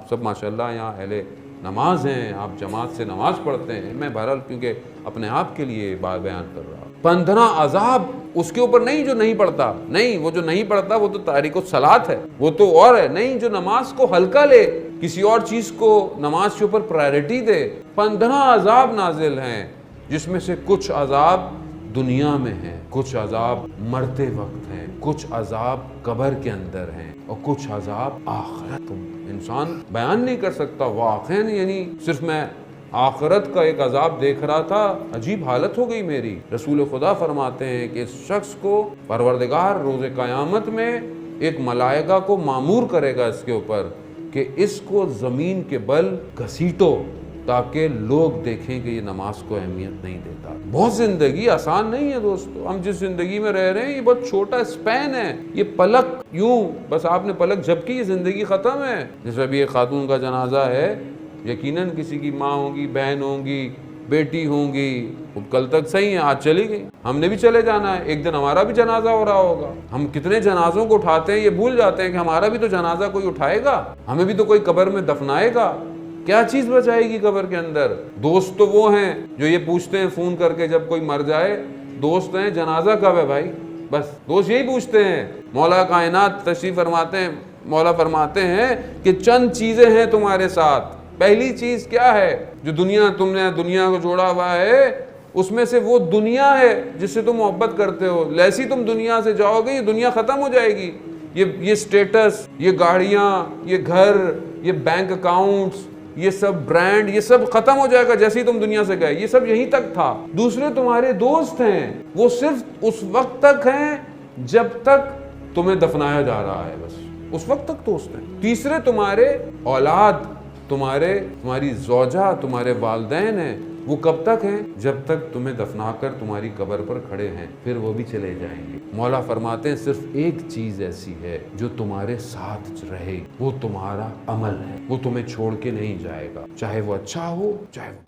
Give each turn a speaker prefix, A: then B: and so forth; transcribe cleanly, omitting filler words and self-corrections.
A: آپ سب ماشاءاللہ یہاں اہل نماز ہیں، آپ جماعت سے نماز پڑھتے ہیں، میں بہرحال کیونکہ اپنے آپ کے لیے بات بیان کر رہا ہوں۔ 15 عذاب اس کے اوپر نہیں جو نہیں پڑھتا، نہیں وہ جو نہیں پڑھتا وہ تو تاریک الصلاۃ ہے، وہ تو اور ہے، نہیں جو نماز کو ہلکا لے، کسی اور چیز کو نماز کے اوپر پرائرٹی دے۔ 15 عذاب نازل ہیں، جس میں سے کچھ عذاب دنیا میں ہیں، کچھ عذاب مرتے وقت ہیں، کچھ عذاب قبر کے اندر ہیں، اور کچھ عذاب آخرت۔ انسان بیان نہیں کر سکتا واقعاً، یعنی صرف میں آخرت کا ایک عذاب دیکھ رہا تھا، عجیب حالت ہو گئی میری۔ رسول خدا فرماتے ہیں کہ اس شخص کو پروردگار روز قیامت میں ایک ملائکہ کو مامور کرے گا اس کے اوپر کہ اس کو زمین کے بل گھسیٹو، تاکہ لوگ دیکھیں کہ یہ نماز کو اہمیت نہیں دیتا۔ بہت زندگی آسان نہیں ہے دوستو، ہم جس زندگی میں رہ رہے ہیں یہ بہت چھوٹا اسپین ہے، یہ پلک یوں بس آپ نے پلک جھپکی یہ زندگی ختم ہے۔ جیسے ابھی ایک خاتون کا جنازہ ہے، یقیناً کسی کی ماں ہوگی، بہن ہوگی، بیٹی ہوں گی، کل تک صحیح ہے، آج چلی گئی، ہم نے بھی چلے جانا ہے، ایک دن ہمارا بھی جنازہ ہو رہا ہوگا۔ ہم کتنے جنازوں کو اٹھاتے ہیں، یہ بھول جاتے ہیں کہ ہمارا بھی تو جنازہ کوئی اٹھائے گا، ہمیں بھی تو کوئی قبر میں دفنائے گا۔ کیا چیز بچائے گی قبر کے اندر؟ دوست تو وہ ہیں جو یہ پوچھتے ہیں فون کر کے جب کوئی مر جائے، دوست ہیں جنازہ کب ہے بھائی، بس دوست یہی پوچھتے ہیں۔ مولا کائنات تشریف فرماتے ہیں، مولا فرماتے ہیں کہ چند چیزیں ہیں تمہارے ساتھ، پہلی چیز کیا ہے؟ جو تم نے دنیا کو جوڑا ہوا ہے، اس میں سے وہ دنیا ہے جس سے تم محبت کرتے ہو، جیسی تم دنیا سے جاؤ گے یہ دنیا ختم ہو جائے گی، یہ سٹیٹس، یہ گاڑیاں، یہ گھر، یہ بینک اکاؤنٹس، یہ سب برانڈ، یہ سب ختم ہو جائے گا جیسے ہی تم دنیا سے گئے، یہ سب یہیں تک تھا۔ دوسرے تمہارے دوست ہیں، وہ صرف اس وقت تک ہیں جب تک تمہیں دفنایا جا رہا ہے، بس اس وقت تک دوست ہیں۔ تیسرے تمہارے اولاد، تمہاری زوجہ، تمہارے والدین ہیں، وہ کب تک ہیں؟ جب تک تمہیں دفنا کر تمہاری قبر پر کھڑے ہیں، پھر وہ بھی چلے جائیں گے۔ مولا فرماتے ہیں صرف ایک چیز ایسی ہے جو تمہارے ساتھ رہے، وہ تمہارا عمل ہے، وہ تمہیں چھوڑ کے نہیں جائے گا، چاہے وہ اچھا ہو چاہے وہ